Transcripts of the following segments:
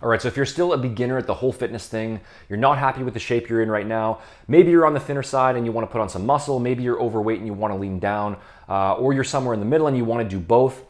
All right, so if you're still a beginner at the whole fitness thing, you're not happy with the shape you're in right now, maybe you're on the thinner side and you want to put on some muscle, maybe you're overweight and you want to lean down, or you're somewhere in the middle and you want to do both.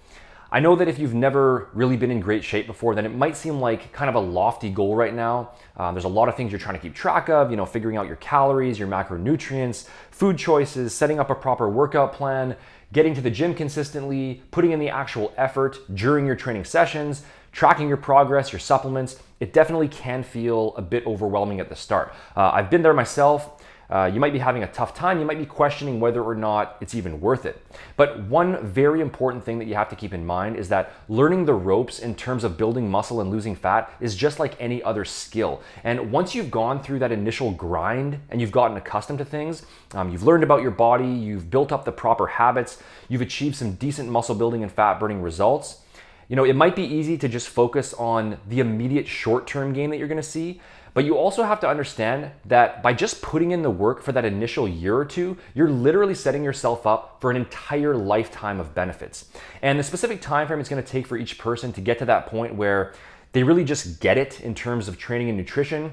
I know that if you've never really been in great shape before, then it might seem like kind of a lofty goal right now. There's a lot of things you're trying to keep track of, figuring out your calories, your macronutrients, food choices, setting up a proper workout plan, getting to the gym consistently, putting in the actual effort during your training sessions, tracking your progress, your supplements. It definitely can feel a bit overwhelming at the start. I've been there myself. You might be having a tough time. You might be questioning whether or not it's even worth it. But one very important thing that you have to keep in mind is that learning the ropes in terms of building muscle and losing fat is just like any other skill. And once you've gone through that initial grind and you've gotten accustomed to things, you've learned about your body, you've built up the proper habits, you've achieved some decent muscle building and fat burning results, it might be easy to just focus on the immediate short-term gain that you're gonna see, but you also have to understand that by just putting in the work for that initial year or two, you're literally setting yourself up for an entire lifetime of benefits. And the specific time frame it's gonna take for each person to get to that point where they really just get it in terms of training and nutrition,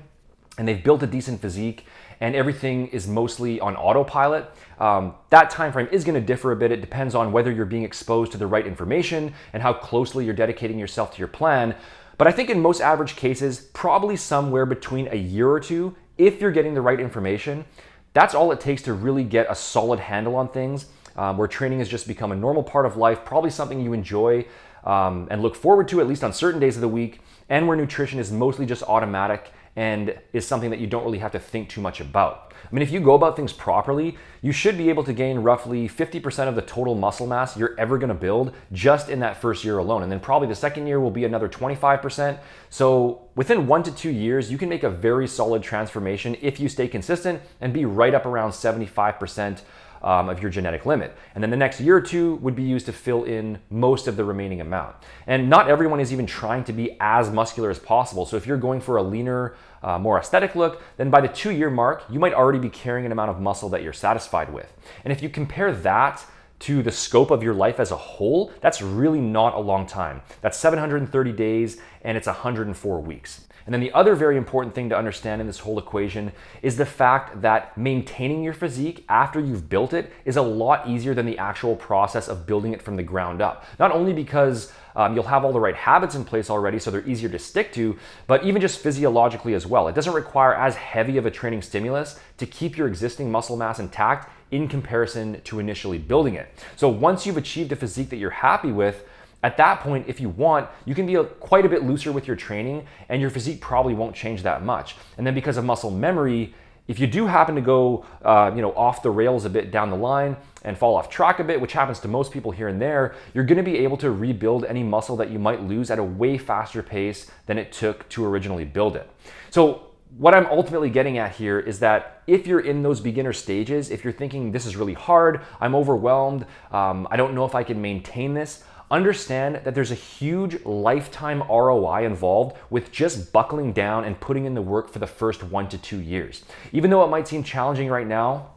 and they've built a decent physique, and everything is mostly on autopilot. That time frame is going to differ a bit. It depends on whether you're being exposed to the right information and how closely you're dedicating yourself to your plan. But I think in most average cases, probably somewhere between a year or two, if you're getting the right information, that's all it takes to really get a solid handle on things, where training has just become a normal part of life, probably something you enjoy and look forward to at least on certain days of the week, and where nutrition is mostly just automatic and is something that you don't really have to think too much about. I mean, if you go about things properly, you should be able to gain roughly 50% of the total muscle mass you're ever gonna build just in that first year alone. And then probably the second year will be another 25%. So within 1 to 2 years, you can make a very solid transformation if you stay consistent and be right up around 75% of your genetic limit. And then the next year or two would be used to fill in most of the remaining amount. And not everyone is even trying to be as muscular as possible. So if you're going for a leaner, more aesthetic look, then by the 2-year mark, you might already be carrying an amount of muscle that you're satisfied with. And if you compare that to the scope of your life as a whole, that's really not a long time. That's 730 days and it's 104 weeks. And then the other very important thing to understand in this whole equation is the fact that maintaining your physique after you've built it is a lot easier than the actual process of building it from the ground up. Not only because you'll have all the right habits in place already, so they're easier to stick to, but even just physiologically as well. It doesn't require as heavy of a training stimulus to keep your existing muscle mass intact in comparison to initially building it. So once you've achieved a physique that you're happy with, at that point, if you want, you can be quite a bit looser with your training and your physique probably won't change that much. And then because of muscle memory, if you do happen to go off the rails a bit down the line and fall off track a bit, which happens to most people here and there, you're gonna be able to rebuild any muscle that you might lose at a way faster pace than it took to originally build it. So what I'm ultimately getting at here is that if you're in those beginner stages, if you're thinking this is really hard, I'm overwhelmed, I don't know if I can maintain this, understand that there's a huge lifetime ROI involved with just buckling down and putting in the work for the first 1 to 2 years. Even though it might seem challenging right now,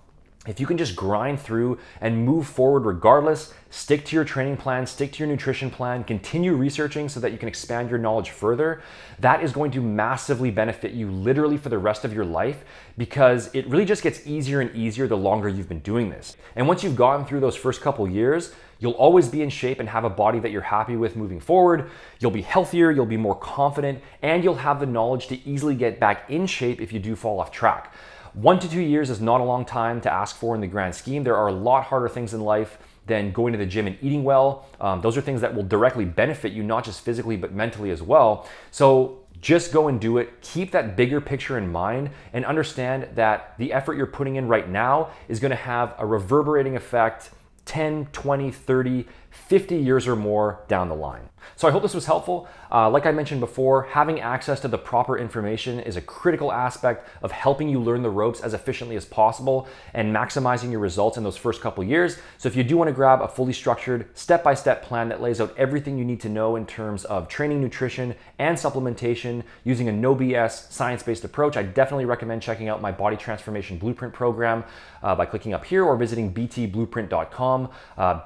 if you can just grind through and move forward regardless, stick to your training plan, stick to your nutrition plan, continue researching so that you can expand your knowledge further, that is going to massively benefit you literally for the rest of your life, because it really just gets easier and easier the longer you've been doing this. And once you've gotten through those first couple years, you'll always be in shape and have a body that you're happy with moving forward. You'll be healthier, you'll be more confident, and you'll have the knowledge to easily get back in shape if you do fall off track. 1 to 2 years is not a long time to ask for in the grand scheme. There are a lot harder things in life than going to the gym and eating well. Those are things that will directly benefit you, not just physically, but mentally as well. So just go and do it. Keep that bigger picture in mind and understand that the effort you're putting in right now is going to have a reverberating effect 10, 20, 30, 50 years or more down the line. So I hope this was helpful. Like I mentioned before, having access to the proper information is a critical aspect of helping you learn the ropes as efficiently as possible and maximizing your results in those first couple years. So if you do want to grab a fully structured step-by-step plan that lays out everything you need to know in terms of training, nutrition, and supplementation using a no BS science-based approach, I definitely recommend checking out my Body Transformation Blueprint program by clicking up here or visiting btblueprint.com.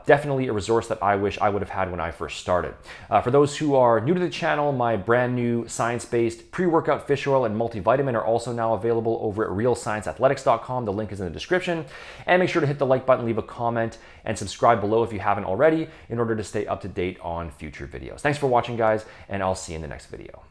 Definitely a resource that I wish I would have had when I first started. For those who are new to the channel, my brand new science-based pre-workout fish oil and multivitamin are also now available over at RealScienceAthletics.com. The link is in the description. And make sure to hit the like button, leave a comment, and subscribe below if you haven't already in order to stay up to date on future videos. Thanks for watching, guys, and I'll see you in the next video.